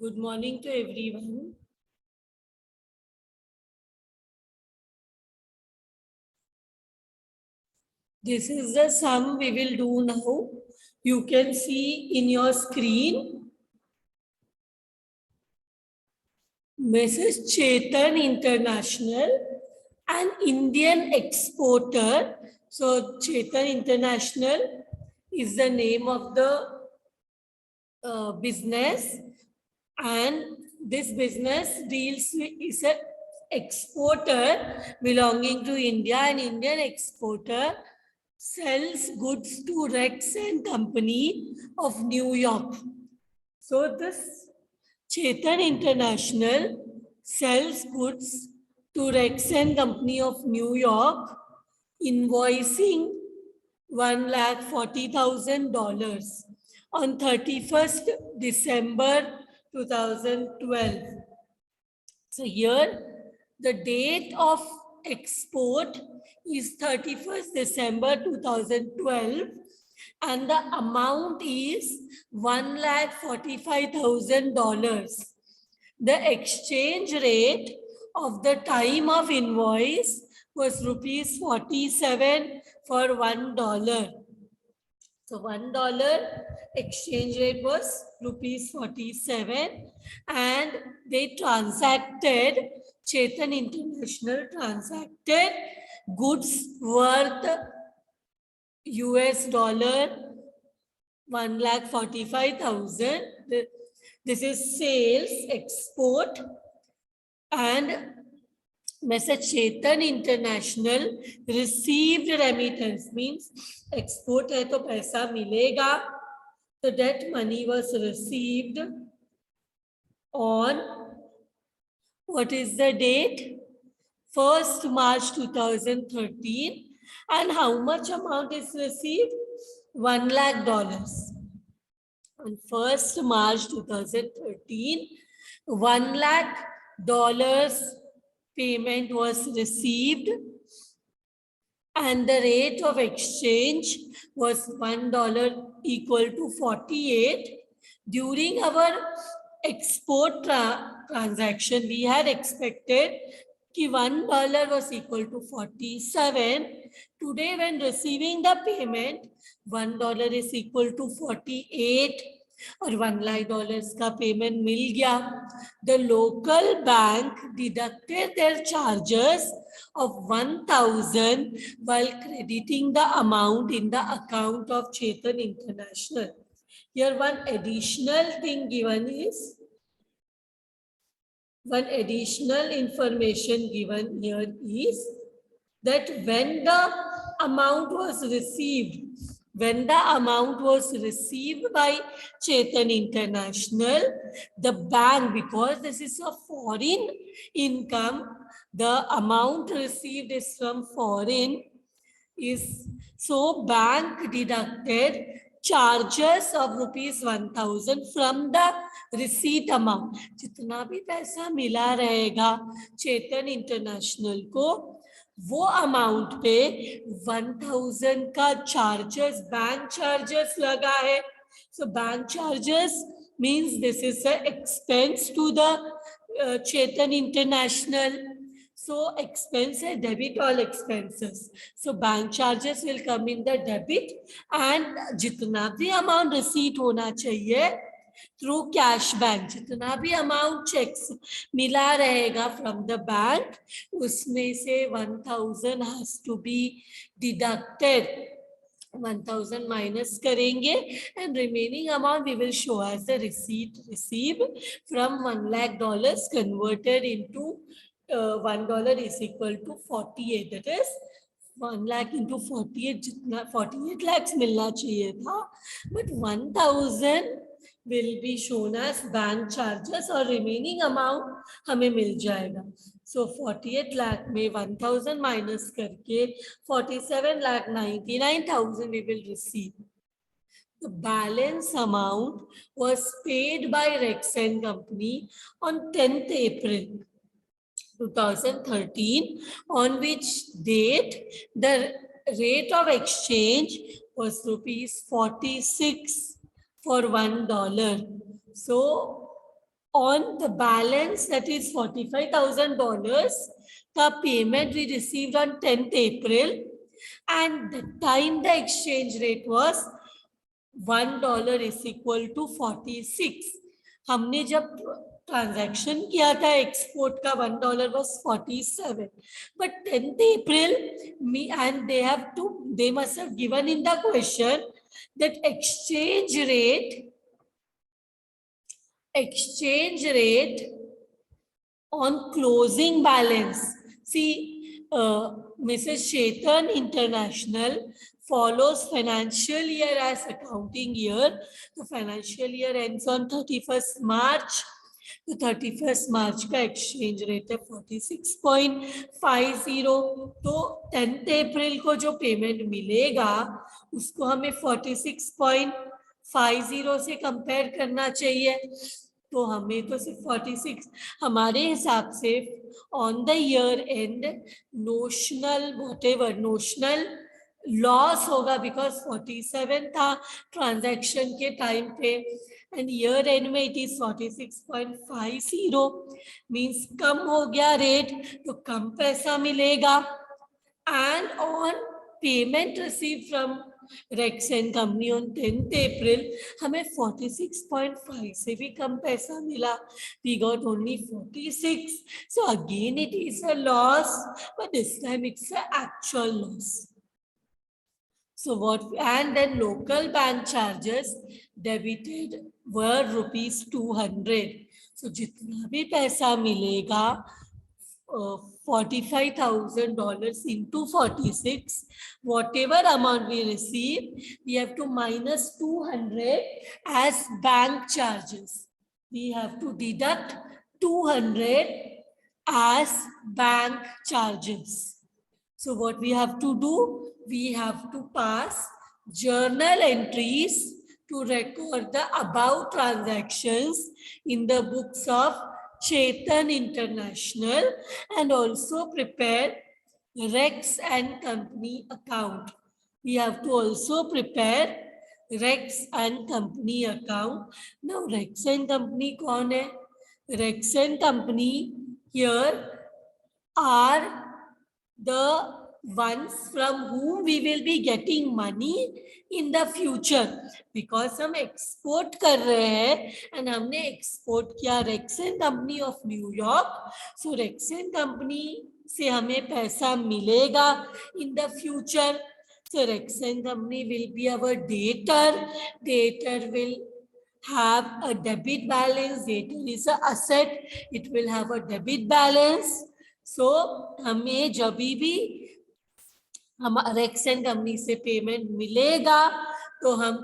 Good morning to everyone. This is the sum we will do now. You can see in your screen. Mrs. Chetan International, an Indian exporter. So Chetan International is the name of the business, and this business is an exporter belonging to India. An Indian exporter sells goods to Rex and Company of New York. So this Chetan International sells goods to Rex and Company of New York, invoicing $140,000 on 31st December 2012. So here the date of export is 31st December 2012 and the amount is $145,000. The exchange rate of the time of invoice was rupees 47 for $1. So $1 exchange rate was rupees 47, and they transacted, Chetan International transacted goods worth US dollar 1,45,000. This is sales, export, and Mr. Chetan International received remittance, means export है तो पैसा मिलेगा. So that money was received on, what is the date? 1st March 2013. And how much amount is received? $1 lakh. On 1st March 2013, $1 lakh payment was received, and the rate of exchange was $1 equal to 48. During our export transaction, we had expected that $1 was equal to 47. Today, when receiving the payment, $1 is equal to 48. और $1 lakh का payment मिल गया. The local bank deducted their charges of 1,000 while crediting the amount in the account of Chetan International. Here one additional thing given is, one additional information given here is that when the amount was received, by Chetan International, the bank, because this is a foreign income, the amount received is from foreign, so bank deducted charges of rupees 1,000 from the receipt amount. जितना भी पैसा मिला रहेगा चेतन international को, वो amount पे 1,000 का charges, bank charges लगा है. So bank charges means this is an expense to the Chetan International. So expense है debit all expenses. So bank charges will come in the debit, and जितना भी amount receipt होना चाहिए through cash bank, जितना भी amount checks मिला रहेगा from the bank, उसमें से 1,000 has to be deducted. 1,000 minus करेंगे, and remaining amount we will show as the receipt received from $1 lakh converted into $1 is equal to 48. That is 1 lakh into 48, जितना 48 lakhs मिलना चाहिए था, but 1,000 will be shown as bank charges और remaining amount हमें मिल जाएगा. So 48 lakh में 1,000 minus करके 47,99,000 we will receive. The balance amount was paid by Rex and Company on 10th April 2013, on which date the rate of exchange was rupees 46 for $1. So on the balance, that is $45,000 का payment we received on 10th April, and the time the exchange rate was $1 is equal to 46. हमने जब transaction किया था export का $1 was 47, but 10th April and they must have given in the question that exchange rate on closing balance. See, Mrs. Chetan International follows financial year as accounting year. The financial year ends on 31st March. तो 31st मार्च का exchange rate है 46.50. तो 10th अप्रैल को जो payment मिलेगा उसको हमें 46.50 से कंपेयर करना चाहिए. तो हमें तो सिर्फ 46 हमारे हिसाब से on the year end notional whatever notional loss होगा बिकॉज 47 था ट्रांजैक्शन के टाइम पे एंड ईयर एंड में इट इज 46.50 मींस कम हो गया रेट तो कम पैसा मिलेगा. And on payment receive from Rex and company on 10th April हमें 46.5 से भी कम पैसा मिला. We got only 46. So again it is a loss, but this time it's an actual loss. So what, and then local bank charges debited were rupees 200. So जितना भी पैसा मिलेगा $45,000 into 46, whatever amount we receive, we have to minus 200 as bank charges. We have to deduct 200 as bank charges. So what we have to do, we have to pass journal entries to record the above transactions in the books of Chetan International and also prepare Rex and Company account. We have to also prepare Rex and Company account. Now Rex and Company कौन है? Rex and Company here are the ones from whom we will be getting money in the future, because हम export कर रहे हैं and हमने export किया Rex and Company of New York. So Rex and Company से हमें पैसा मिलेगा in the future. So Rex and Company will be our debtor. Debtor will have a debit balance. Debtor is an asset. It will have a debit balance. So हमें जब भी हम Rex and company से payment मिलेगा तो हम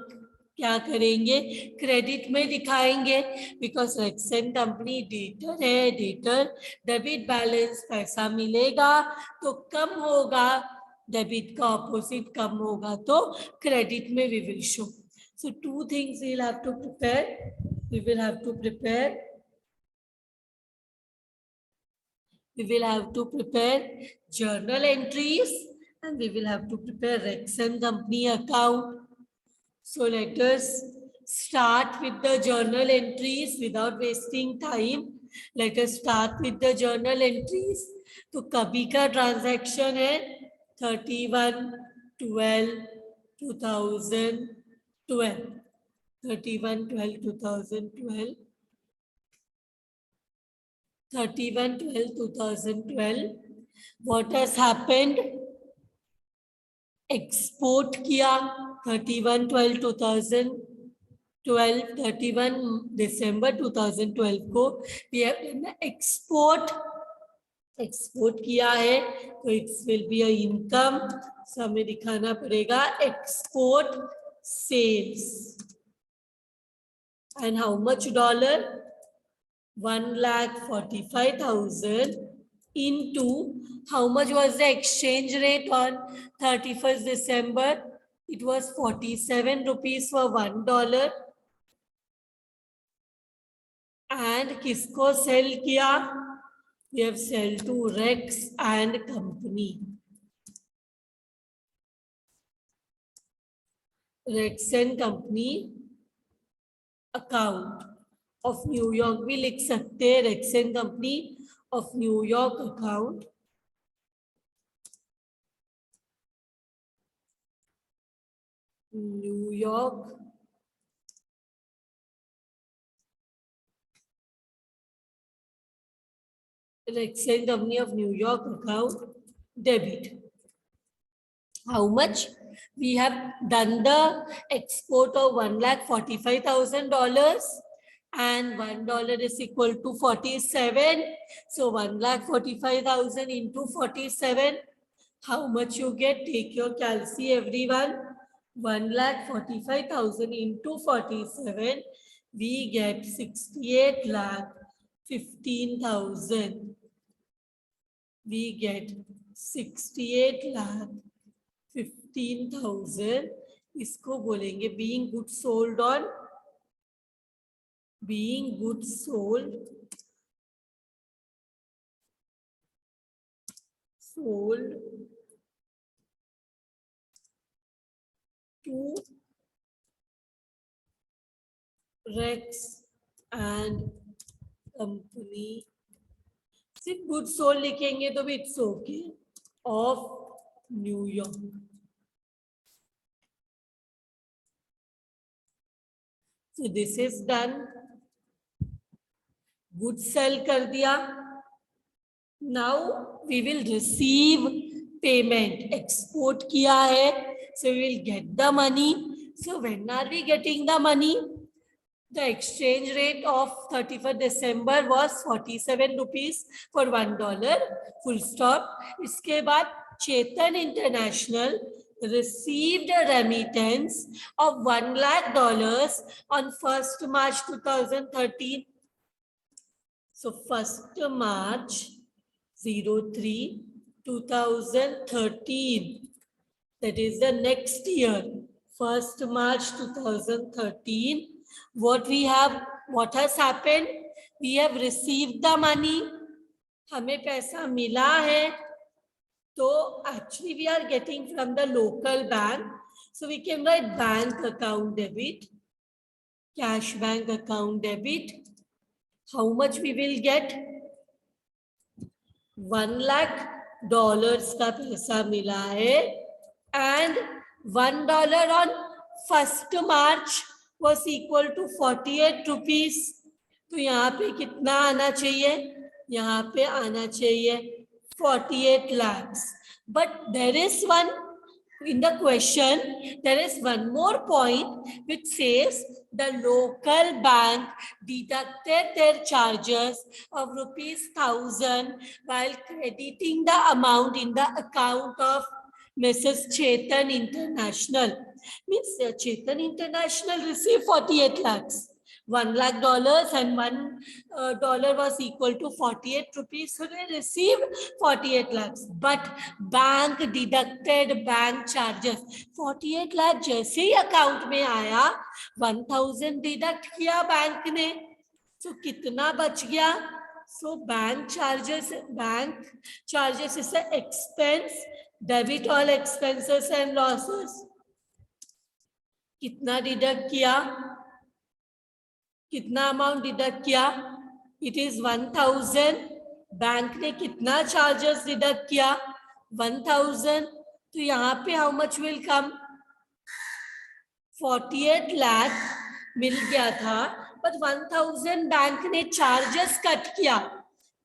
क्या करेंगे, क्रेडिट में दिखाएंगे because Rex and company debtor है. डेटर डेबिट बैलेंस पैसा मिलेगा तो कम होगा, डेबिट का ऑपोजिट कम होगा तो क्रेडिट में we will show. So two things we'll have to prepare. We will have to prepare journal entries and we will have to prepare Rex and Company account. So let us start with the journal entries without wasting time. Let us start with the journal entries. तो कभी का transaction है 31/12/2012. 31/12/2012. 31/12/2012. What has happened? Export किया 31/12/2012. 31 December 2012 को export किया है तो it's will be a income. So हमें दिखाना पड़ेगा export sales and how much dollar 1,45,000 into how much was the exchange rate on 31st December? It was 47 rupees for $1. And किसको cell किया? We have sell to Rex and Company. Rex and Company account of New York भी लिख सकते हैं, Rexon company of New York account, New York Extend Company of New York account debit. How much? We have done the export of $1,45,000 and $1 is equal to 47. So 1,45,000 into 47. How much you get? Take your calci, everyone. 1,45,000 into 47. We get 68,15,000. We get 68,15,000. इसको बोलेंगे being goods sold on, being goods sold to Rex and Company. सिर्फ good sold लिखेंगे तो भी it's okay, of New York. So this is done. Good sale कर दिया. Now we will receive payment. Export किया है, so we will get the money. So when are we getting the money? The exchange rate of 31st December was 47 rupees for $1. Full stop. इसके बाद Chetan International received a remittance of $1 lakh on 1st March 2013. So 1st March 03 2013. That is the next year. 1st March 2013. What has happened? We have received the money. हमें पैसा मिला है. तो actually we are getting from the local bank. So we can write bank account debit, cash bank account debit. How much we will get? $1 lakh का पैसा मिला है. And $1 on 1st March was equal to 48 rupees. तो यहाँ पे कितना आना चाहिए? यहाँ पे आना चाहिए 48 lakhs. But there is one in the question, there is one more point which says the local bank deducted their charges of ₹1,000 while crediting the amount in the account of Mrs. Chetan International. Means Chetan International received 48 lakhs. $1 lakh and $1 was equal to 48 rupees. So they received 48 lakhs. But bank deducted bank charges. 48 lakh जैसे ही account में आया, 1,000 deduct किया bank ने. So कितना बच गया? So bank charges is an expense. Debit all expenses and losses. कितना deduct किया? कितना अमाउंट डिडक्ट किया? It is 1,000. बैंक ने कितना चार्जेस डिडक्ट किया? 1,000. तो यहाँ पे how much will come? 48 lakh मिल गया था, बट 1,000 बैंक ने चार्जेस कट किया.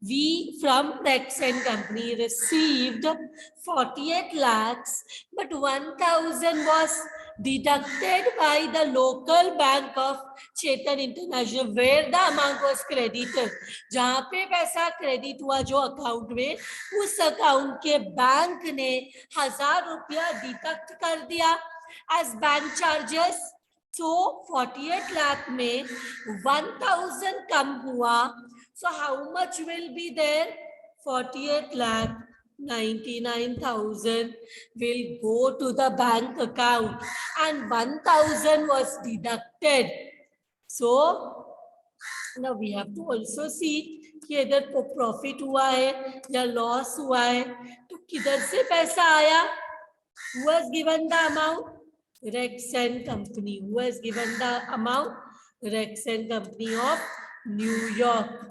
We from Rexen Company received 48 lakhs, but 1,000 was deducted by the local bank of Chetan International, where the amount was credited. जहाँ पे पैसा क्रेडिट हुआ जो अकाउंट में, उस अकाउंट के बैंक ने 1,000 रुपया डिडक्ट कर दिया as bank charges. So 48 lakh में 1,000 कम हुआ. So how much will be there? 48 lakh 99,000 will go to the bank account and 1,000 was deducted. So now we have to also see कि इधर profit हुआ है या लॉस हुआ है. तो किधर से पैसा आया? Who has given the amount? Rexen Company. Who has given the amount? Rexen Company of New York,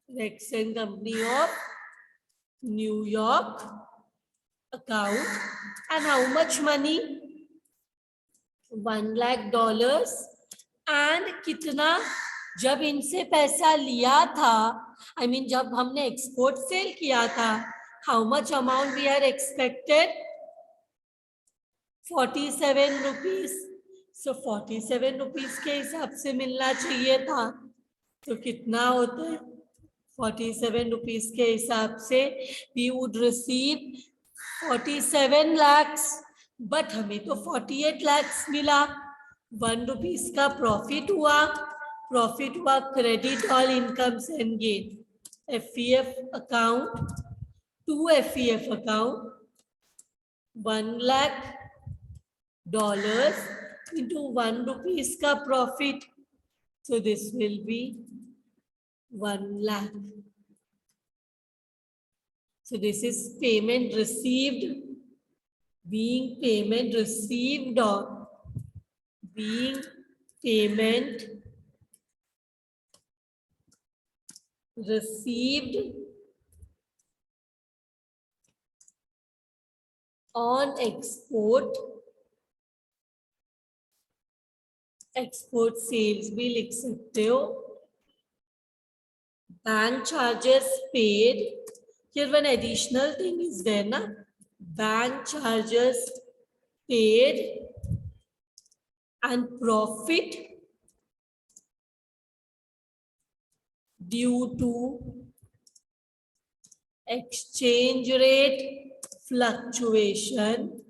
Rexon Company of New York account. And how much money? $1 lakh. And कितना जब इनसे पैसा लिया था, I mean जब हमने export cell किया था, how much amount we are expected? 47 rupees. So 47 rupees के हिसाब से मिलना चाहिए था. तो कितना होता है? 47 rupees के हिसाब से we would receive 47 lakhs. But हमें तो 48 lakhs मिला. 1 rupees का प्रॉफिट हुआ. प्रॉफिट हुआ credit all incomes and gain. FEF account, to FEF account, $1 lakh into 1 rupees का profit. So this will be 1 lakh. So this is payment received, being payment received or being payment received on export. Export sales भी लिख सकते हो. Bank charges paid. Here one additional thing is there ना, bank charges paid and profit due to exchange rate fluctuation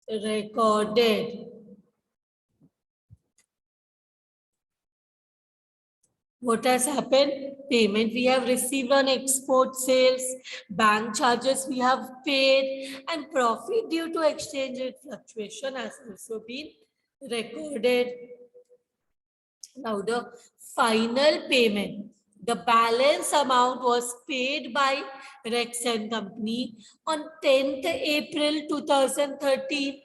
recorded. What has happened? Payment we have received on export sales, bank charges we have paid, and profit due to exchange rate fluctuation has also been recorded. Now the final payment, the balance amount was paid by Rexon Company on 10th April 2013.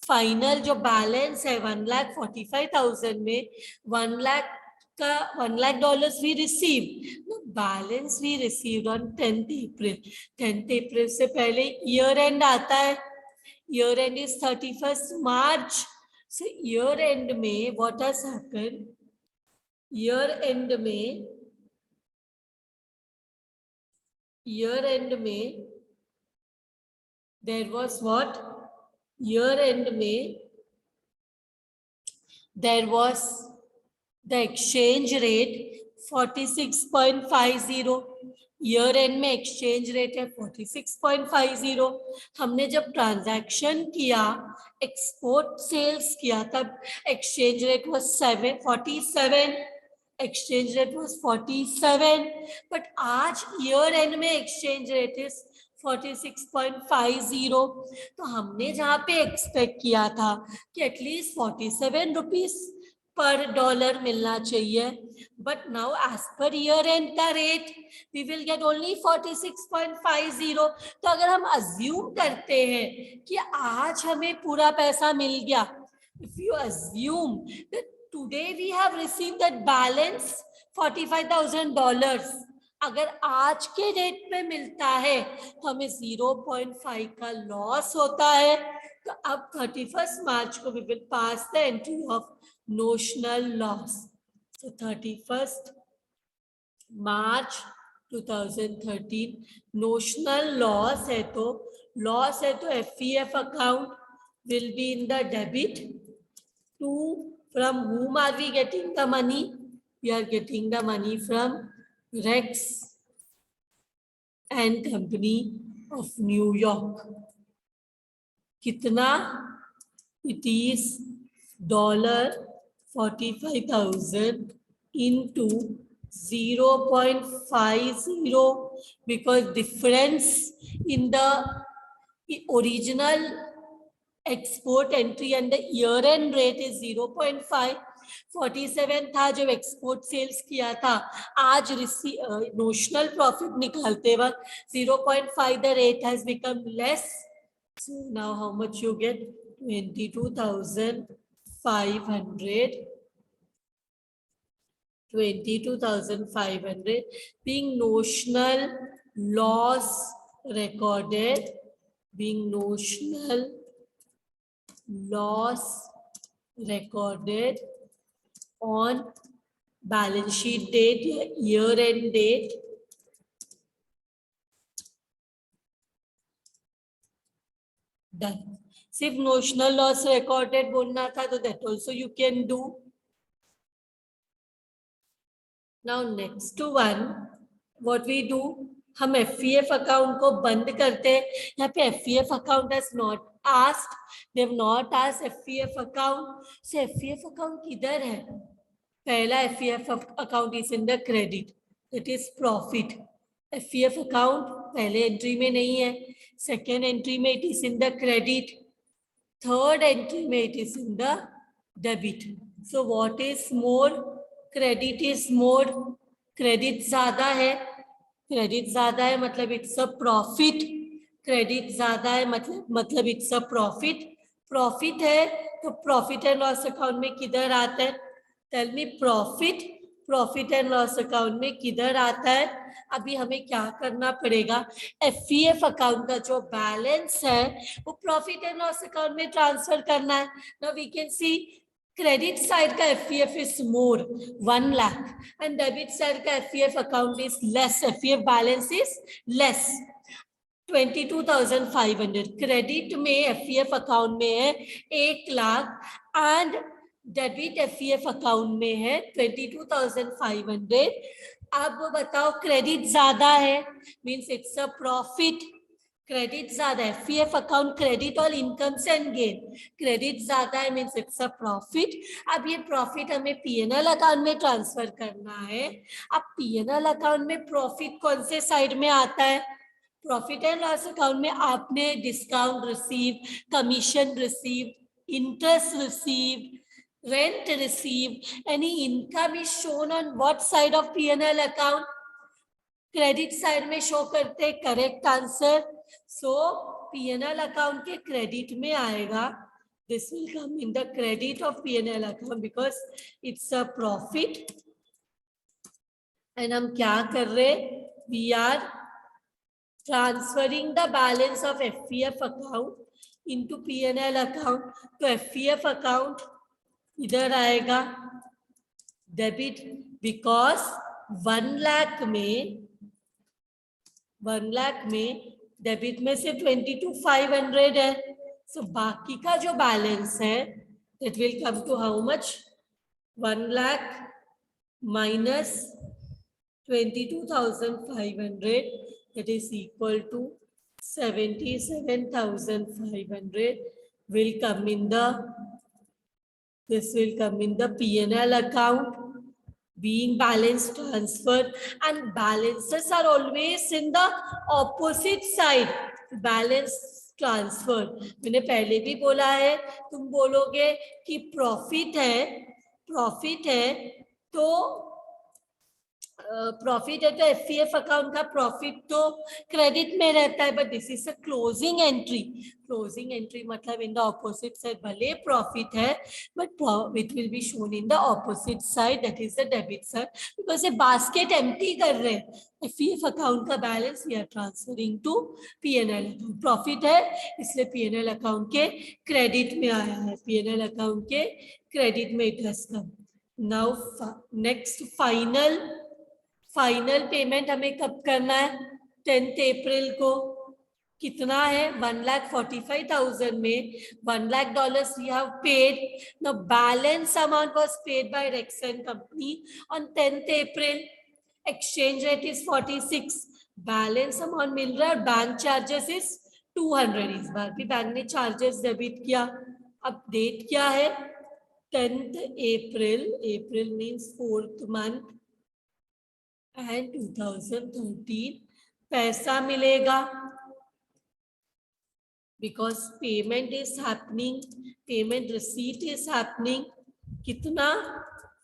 Final जो balance है $1,45,000 में $1 lakh we received. No, balance we received on 10th April. 10th April से पहले year end आता है. Year end is 31st March. So year end में what has happened? Year end में there was what? Year end में there was the exchange rate 46.50. Year end में exchange rate है 46.50. हमने जब ट्रांजैक्शन किया, एक्सपोर्ट सेल्स किया, तब exchange rate was 47. Exchange rate was 47. But आज ईयर एंड में एक्सचेंज रेट इज 46.50. तो हमने जहाँ पे एक्सपेक्ट किया था कि एटलीस्ट 47 रुपीज पर डॉलर मिलना चाहिए, but now as per year end का rate we will get only 46.50. तो अगर हम अज्यूम करते हैं कि आज हमें पूरा पैसा मिल गया, if you assume that today we have received that balance $45,000, अगर आज के डेट पे मिलता है तो हमें 0.5 का लॉस होता है. तो अब 31st मार्च को we will pass the entry of notional loss. So 31st March 2013 notional loss है तो FEF account will be in the debit. From whom are we getting the money? We are getting the money from Rex and Company of New York. कितना? It is $45,000 into 0.50, because difference in the original export entry and the year end rate is 0.5. 47 था जब export sales किया था, आज notional profit निकालते वक्त 0.5 the rate has become less. So now how much you get? 22,500 22,500 being notional loss recorded, being notional loss recorded on balance sheet date, year end date, done. सिर्फ notional loss recorded बोलना था तो that also you can do. Now next one what we do, हम FEF account को बंद करते हैं. यहाँ पे FEF account has not asked, they have not asked FEF account. So FEF account किधर है? पहला FEF account is in the credit, that is profit. FEF account पहले एंट्री में नहीं है, सेकेंड एंट्री में it is in the credit, third entry में it is in the debit. So what is more? Credit is more. Credit ज्यादा है, credit ज्यादा है मतलब इट्स अ प्रॉफिट. क्रेडिट ज्यादा है मतलब इट्स अ प्रॉफिट. प्रॉफिट है तो प्रॉफिट एंड लॉस अकाउंट में किधर आता है? Tell me, profit and loss account में किधर आता है? अभी हमें क्या करना पड़ेगा, एफईएफ अकाउंट का जो बैलेंस है वो प्रॉफिट एंड लॉस अकाउंट में ट्रांसफर करना है. Now we can see credit side का FEF is more 1 lakh and debit side का FEF account is less, FEF balance is less 22,500. Credit में एफईएफ अकाउंट में है 1 lakh and debit FEF account में है 22,500. अब बताओ क्रेडिट ज्यादा है means it's a profit. Credit ज्यादा है, एफईएफ अकाउंट क्रेडिट और इनकम्स एंड गेन, क्रेडिट ज्यादा है मींस इट्स अ प्रॉफिट. अब ये प्रॉफिट हमें पीएनएल अकाउंट में ट्रांसफर करना है. अब पीएनएल अकाउंट में प्रॉफिट कौन से साइड में आता है? प्रॉफिट एंड लॉस अकाउंट में आपने discount receive, commission receive, interest receive, rent received, any income is shown on what side of P&L account? Credit side में शो करते. Correct answer. So P&L account के credit में आएगा. This will come in the credit of P&L account because it's a profit. And हम क्या कर रहे, we are transferring the balance of FEF account into P&L account. तो FEF account इधर आएगा डेबिट बिकॉज 1 लाख में डेबिट में से 22,500 है. सो बाकी का जो बैलेंस है that will come to how much? 1 lakh minus 22,500 that is equal to 77,500 will come in the, this will come in the P&L account being balance transfer, and balances are always in the opposite side. Balance transfer मैंने पहले भी बोला है, तुम बोलोगे कि profit है तो प्रॉफिट है तो एफईएफ अकाउंट का प्रॉफिट तो क्रेडिट में रहता है, but this is a closing entry. Closing entry मतलब इन द ऑपोजिट साइड भले प्रॉफिट है but it will be shown in the opposite side, that is the debit side. Because ये basket empty कर रहे हैं, एफईएफ अकाउंट का balance we are transferring to PNL account. Profit है इसलिए PNL account के क्रेडिट में आया है, पीएनएल अकाउंट के क्रेडिट में it has come. Now next final payment हमें कब करना है? 10th अप्रैल को. कितना है? 1,45,000 में $1 we have paid. The balance amount was paid by Rexon company on 10th April. Exchange rate is 46. Balance amount मिल रहा है और बैंक चार्जेस इज 200. इस बार भी बैंक ने चार्जेस डेबिट किया. अब डेट क्या है? 10th April. April means 4th month and 2013. पैसा मिलेगा because payment is happening, payment receipt is happening. कितना?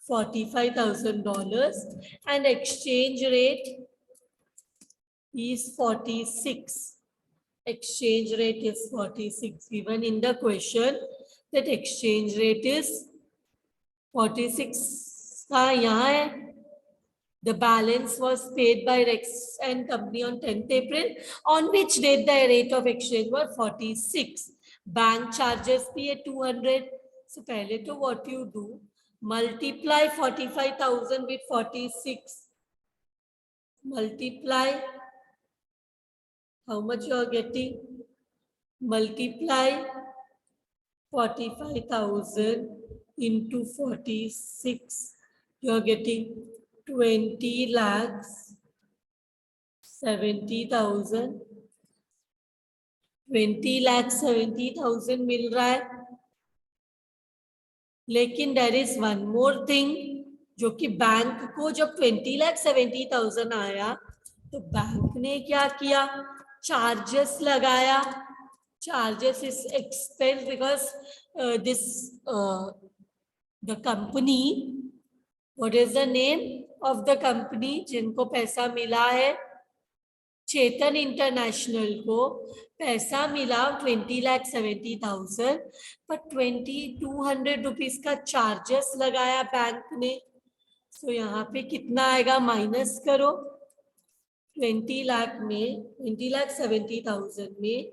$45,000 and exchange rate is 46. Exchange rate is 46. Given in the question that exchange rate is 46. हाँ यहाँ है The balance was paid by Rex and Company on 10th April, on which date the rate of exchange was 46. Bank charges be at 200. So, pehle to what you do, multiply 45,000 with 46. Multiply, how much you are getting? Multiply 45,000 into 46. You are getting 20 lakhs 70,000. 20 lakh 70,000 मिल रहा है. लेकिन there is one more thing, जो कि bank को जब 20 लाख 70,000 आया तो bank ने क्या किया, चार्जेस लगाया. Charges is expense because this the company, what is the name of the company जिनको पैसा मिला है, चेतन इंटरनेशनल को पैसा मिला 20,70,000, पर 2,200 रुपीज का चार्जेस लगाया बैंक ने. सो यहाँ पे कितना आएगा, माइनस करो. 20 लाख में 20,70,000 में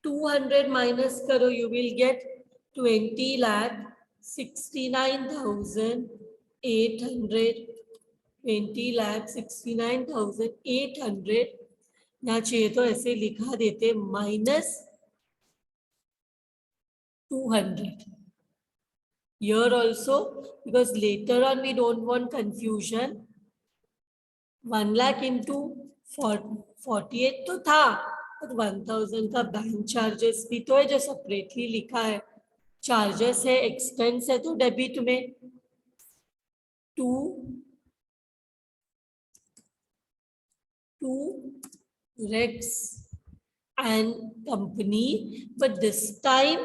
200 माइनस करो, यू विल गेट 20,69,800. 20,69,800. यहाँ चाहिए तो ऐसे लिखा देते -200. Here also, because later on we don't want confusion. 1 lakh into 48 तो था, but 1,000 का बैंक चार्जेस भी तो है जो सेपरेटली लिखा है. चार्जेस है, एक्सपेंस है, तो डेबिट में 2 Rex and Company, but this time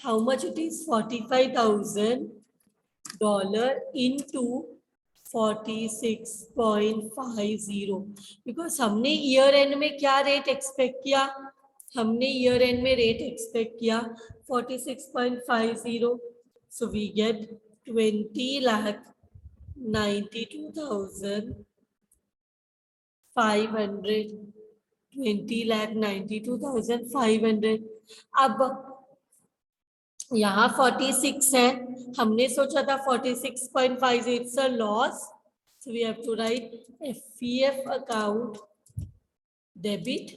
how much it is, $45,000 into 46.50. Because हमने ईयर एंड में क्या रेट एक्सपेक्ट किया, हमने ईयर एंड में रेट एक्सपेक्ट किया 46.50. So we get 20,92,500. 20,92,500. अब यहाँ 46 है, हमने सोचा था 46.5. It's a loss, so we have to write FEF account debit.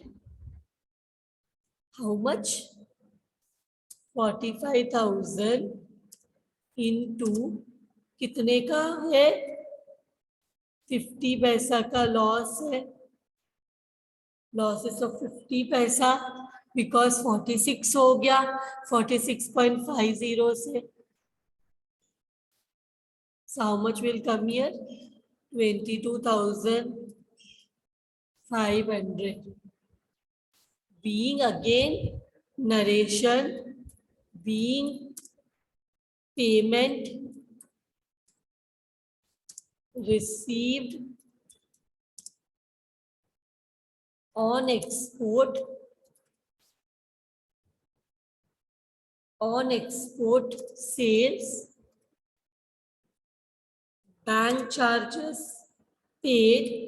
How much, 45,000 into कितने का है, 50 पैसा का लॉस है. लॉसेस ऑफ 50 पैसा बिकॉज 46 हो गया 46.50 से. So how much will come here, 22,500. Being again narration, being payment received on export sales, bank charges paid,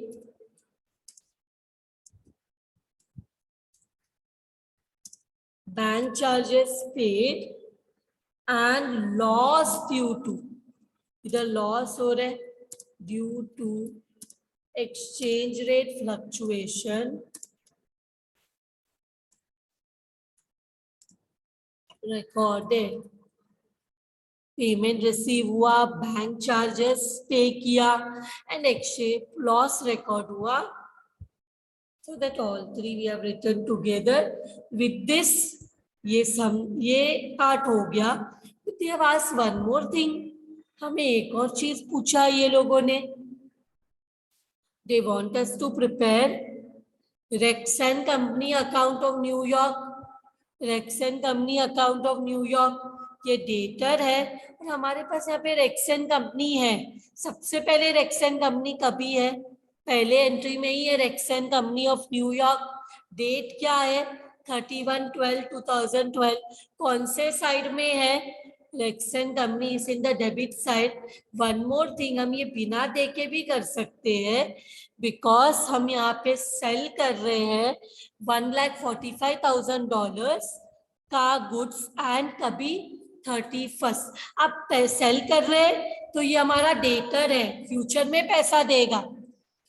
and loss due to, इधर लॉस हो रहा है due to exchange rate fluctuation, recorded. Payment receive हुआ, bank charges pay किया and exchange loss record हुआ. So that all three we have written together. With this, ये part हो गया. But they have asked one more thing. हमें एक और चीज पूछा ये लोगों ने. They want us to prepare Rex and Company account of New York. Rex and Company account of New York. ये डेटर है और हमारे पास यहाँ पे Rex and Company है. सबसे पहले Rex and Company कभी है, पहले एंट्री में ही है Rex and Company of New York. Date क्या है, 31/12/2012. कौन से साइड में है, Rexon company is in the debit side. One more thing, हम ये बिना देके भी कर सकते हैं, because हम यहाँ पे सेल कर रहे हैं $1,45,000 का गुड्स एंड कभी 31st. अब सेल कर रहे हैं तो ये हमारा डेटर है, फ्यूचर में पैसा देगा,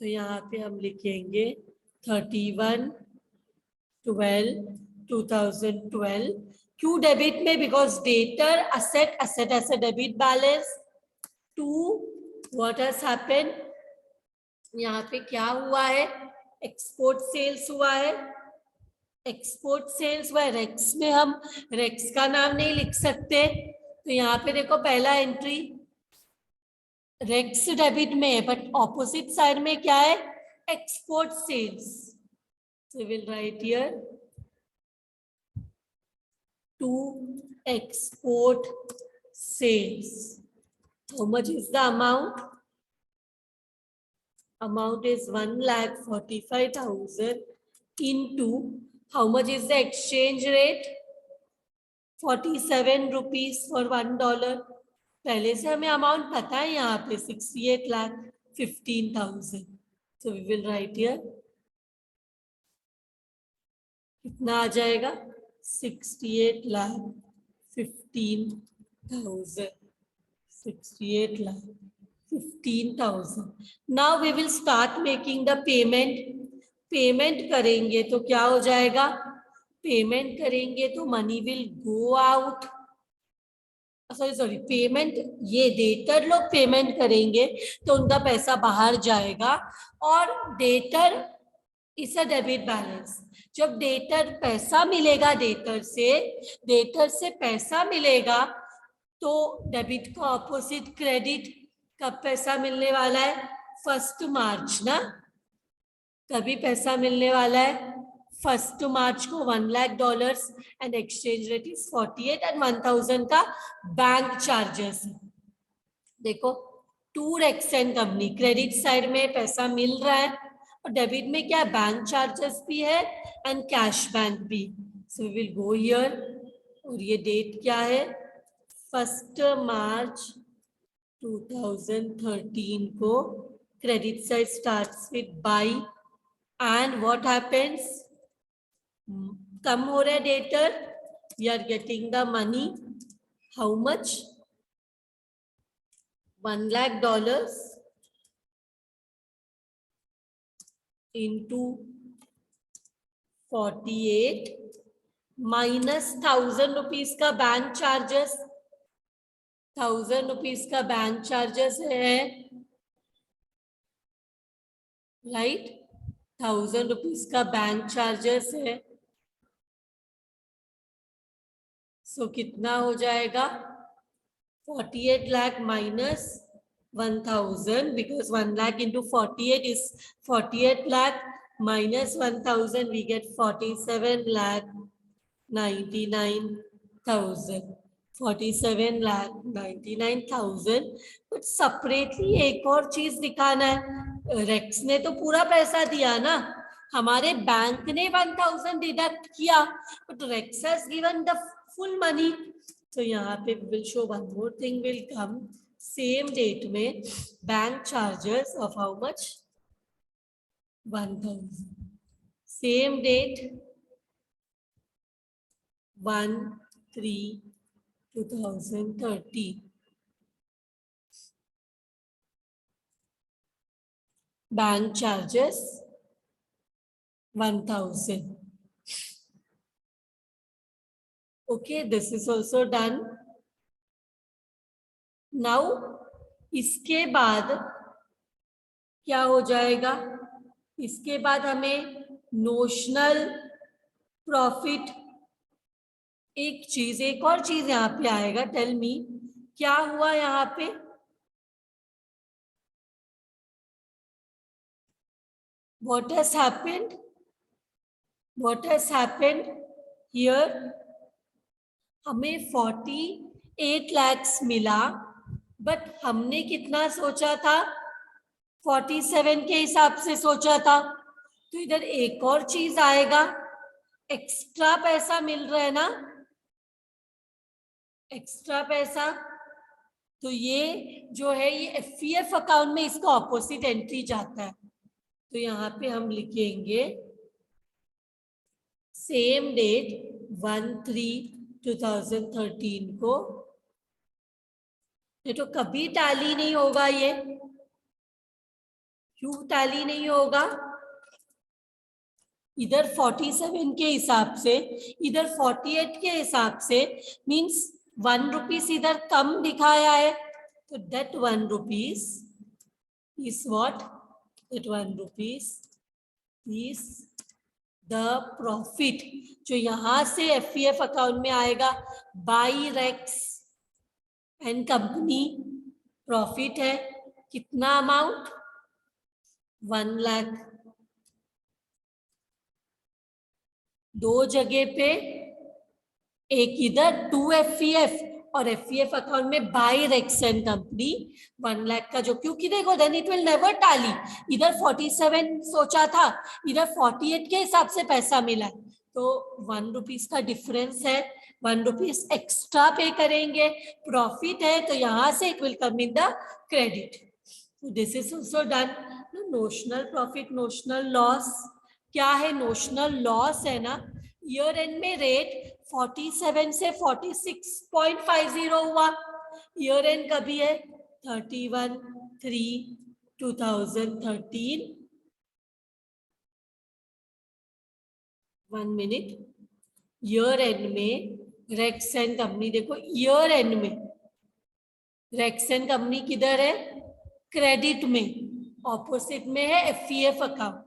तो यहाँ पे हम लिखेंगे 31/12/2012. क्यों डेबिट में? Because debtor asset, asset as a debit balance to what has happened. यहाँ पे क्या हुआ है? एक्सपोर्ट सेल्स हुआ है. एक्सपोर्ट सेल्स हुआ है. रेक्स में हम रेक्स का नाम नहीं लिख सकते, तो यहाँ पे देखो पहला एंट्री रेक्स डेबिट में है, बट ऑपोजिट साइड में क्या है? Export sales. So we'll write here to export sales. How much is the amount? Amount is 1,45,000 into how much is the exchange rate? 47 rupees for $1. पहले से हमें amount पता है यहाँ पे 68,15,000. So we will write here. कितना आ जाएगा? 68,15,000. 68,15,000. Now we will start making the payment. Payment करेंगे तो क्या हो जाएगा? पेमेंट करेंगे तो money will go out. Sorry, payment ये डेटर लोग पेमेंट करेंगे तो उनका पैसा बाहर जाएगा, और debtor is a debit balance. जब डेटर पैसा मिलेगा, डेटर से पैसा मिलेगा, तो डेबिट का ऑपोजिट क्रेडिट. कब पैसा मिलने वाला है? 1 मार्च ना. कभी पैसा मिलने वाला है? 1 मार्च को $1,00,000 and exchange rate is 48 and 1,000 का बैंक चार्जेस. देखो, टू रेक्सन कंपनी क्रेडिट साइड में पैसा मिल रहा है, और डेबिट में क्या? बैंक चार्जेस भी है एंड कैश बैंक भी. So we will go here, और ये डेट क्या है? 1 मार्च 2013 को credit side starts with by, and what happens? कम हो रहा है debtor, we are getting the money. How much? $1,00,000 into 48 minus 1,000 rupees का बैंक चार्जेस. 1,000 rupees का बैंक चार्जेस है, राइट? 1,000 rupees का बैंक चार्जेस है. सो कितना हो जाएगा? 48 lakh minus 1,000, because 1 lakh into 48 is 48 lakh, minus 1,000 we get 47,99,000. 47,99,000. But separately एक और चीज दिखाना है. रेक्स ने तो पूरा पैसा दिया ना, हमारे बैंक ने 1,000 डिडक्ट किया, but Rex has given the full money. तो यहाँ पे will show one more thing will come same date में. Bank charges of how much? 1,000. Same date 1/3/2030. Bank charges 1,000. Okay, this is also done. Now इसके बाद क्या हो जाएगा? इसके बाद हमें नोशनल प्रॉफिट, एक और चीज यहाँ पे आएगा. टेल मी, क्या हुआ यहाँ पे? What has happened? What has happened here? हमें 48 lakhs मिला, बट हमने कितना सोचा था? 47 के हिसाब से सोचा था. तो इधर एक और चीज आएगा, एक्स्ट्रा पैसा मिल रहा है ना, एक्स्ट्रा पैसा, तो ये जो है ये एफईएफ अकाउंट में इसका ऑपोजिट एंट्री जाता है। तो यहाँ पे हम लिखेंगे सेम डेट 1/3/2013 को। ये तो कभी टैली नहीं होगा, ये क्यों टैली नहीं होगा? इधर 47 के हिसाब से, इधर 48 के हिसाब से, मीन्स 1 रुपीस इधर कम दिखाया है, तो that 1 rupees is what? That 1 rupees is the profit जो यहां से एफईएफ अकाउंट में आएगा by Rex and company. Profit है कितना अमाउंट? 1 लाख। दो जगह पे, एक इधर 2 एफईएफ और एफईएफ अकाउंट में by Rex and company 1 lakh का, जो क्योंकि देखो then it will never tally. इधर 47 सोचा था, इधर 48 के हिसाब से पैसा मिला है, तो 1 रुपीस का डिफरेंस है, 1 रुपीस एक्स्ट्रा पे करेंगे। प्रॉफिट है तो यहां से it will come in the credit. This is also done. Notional profit, notional loss, क्या है? नोशनल लॉस है ना, ईयर एंड में रेट 47 से 46.50 हुआ। ईयर एंड कभी है? 31/3/2013। 1 मिनट। ईयर एंड में रेक्स एंड कंपनी, देखो ईयर एंड में रेक्स एंड कंपनी किधर है? क्रेडिट में, ऑपोजिट में है एफईएफ अकाउंट।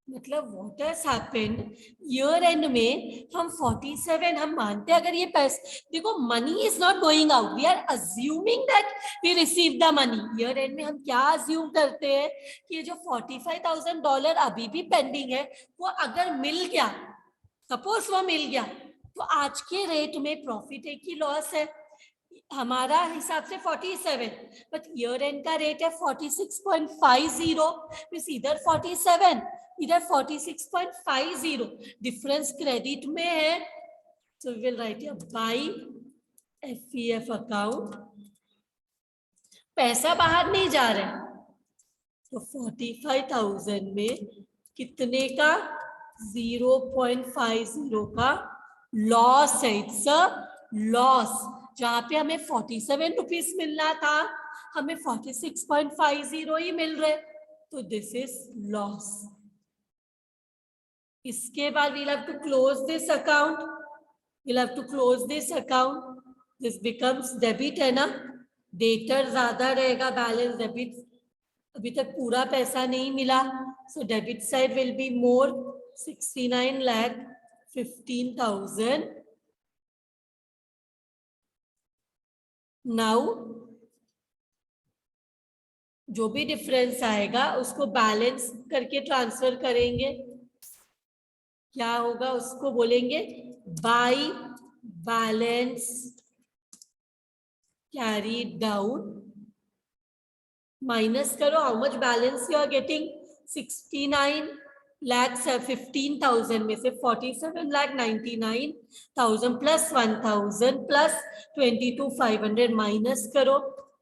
मतलब what has happened, year end में हम 47 हम मानते हैं, अगर ये पैसे देखो money is not going out, we are assuming that we receive the money. Year end में हम क्या अज्यूम करते हैं कि ये जो $45,000 अभी भी पेंडिंग है, वो अगर मिल गया, सपोज वो मिल गया, तो आज के रेट में प्रॉफिट है कि लॉस है? हमारा हिसाब से 47, बट ईयर एंड का रेट है 46.50, मींस इधर 47 इधर 46.50, डिफरेंस क्रेडिट में है, so we will write here by FEF account. पैसा बाहर नहीं जा रहा है, तो 45,000 में कितने का? 0.50 का लॉस है, इट्स अ लॉस। जहां पे हमें 47 रुपीस मिलना था, हमें 46.50 ही मिल रहे, तो दिस इज लॉस। इसके बाद we'll have to close this account, we'll have to close this account, this becomes debit है ना, डेटर ज्यादा रहेगा, बैलेंस डेबिट, अभी तक पूरा पैसा नहीं मिला, so debit side will be more, 69,15,000. now जो भी डिफरेंस आएगा उसको बैलेंस करके ट्रांसफर करेंगे, क्या होगा उसको बोलेंगे by balance carry down. Minus करो, how much balance you are getting? 69,15,000 में से 47,99,000 प्लस 1,000 प्लस 22,500 माइनस करो,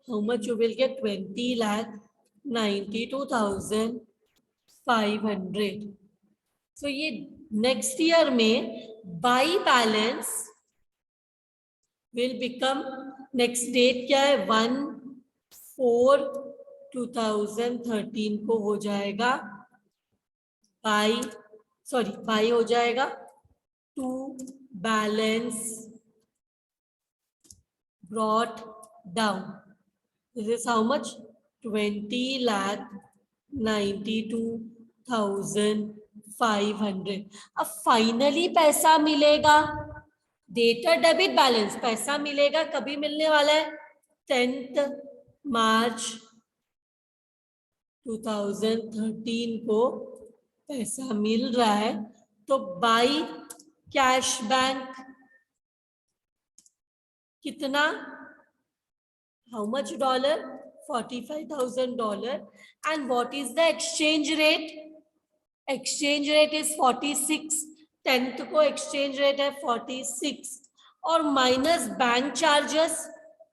how much you will get? 20,92,500। So ये नेक्स्ट ईयर में by balance will become, next date क्या है? 1/4/2013 को हो जाएगा बाई हो जाएगा to balance brought down. This is how much? 20,92,500। अब फाइनली पैसा मिलेगा, डेटर डेबिट बैलेंस, पैसा मिलेगा कभी मिलने वाला है? 10th मार्च 2013 को पैसा मिल रहा है, तो बाई कैश बैंक कितना? How much dollar? $45,000। And what is the exchange rate? Exchange rate is 46, 10th को एक्सचेंज रेट है 46, और माइनस बैंक चार्जेस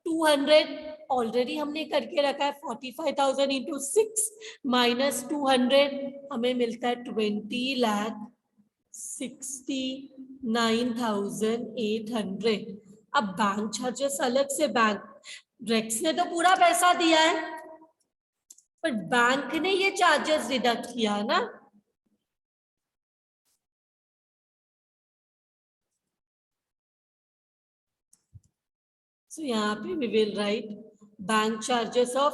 200 ऑलरेडी हमने करके रखा है 45,000 इंटू 6 माइनस 200 हमें मिलता है 20,69,800। अब बैंक चार्जेस अलग से बैंक रेक्स ने तो पूरा पैसा दिया है पर बैंक ने ये चार्जेस डिडक्ट किया है ना। So यहाँ पे we will write bank charges of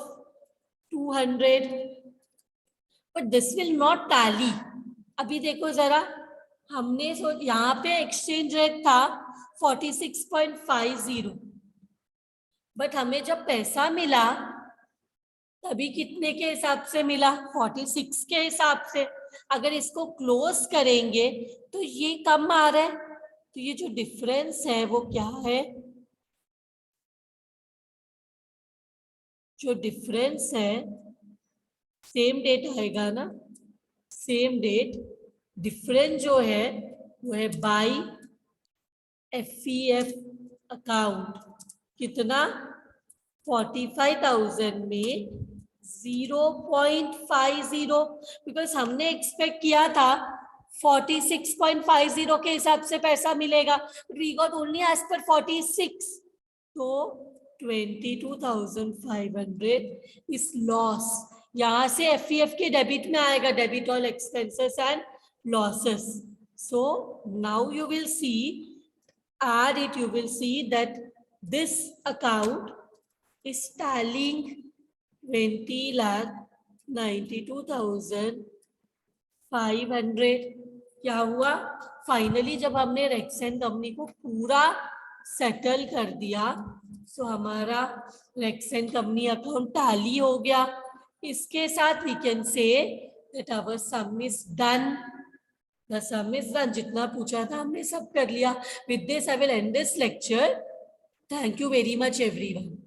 200, but this will not tally। अभी देखो जरा, हमने यहाँ पे एक्सचेंज रेट था 46.50, बट हमें जब पैसा मिला तभी कितने के हिसाब से मिला, 46 के हिसाब से। अगर इसको क्लोज करेंगे तो ये कम आ रहा है, तो ये जो डिफरेंस है वो क्या है, जो डिफरेंस है सेम डेट आएगा ना, सेम डेट। डिफरेंस जो है वो है बाय FEF अकाउंट, कितना 45,000 में 0.50, बिकॉज हमने एक्सपेक्ट किया था 46.50 के हिसाब से पैसा मिलेगा, we got only as per 46, तो 22,500 इस लॉस। यहां से FEF के डेबिट में आएगा, debit all expenses and losses. So now you will see, add it, you will see that this account is tallying 20,92,500। क्या हुआ, फाइनली जब हमने रेक्सन कंपनी को पूरा सेटल कर दिया, सो हमारा रेक्सन कंपनी अकाउंट टैली हो गया। इसके साथ we can say that our sum is done. The sum is done, जितना पूछा था हमने सब कर लिया। With this I will end this lecture. Thank you very much everyone.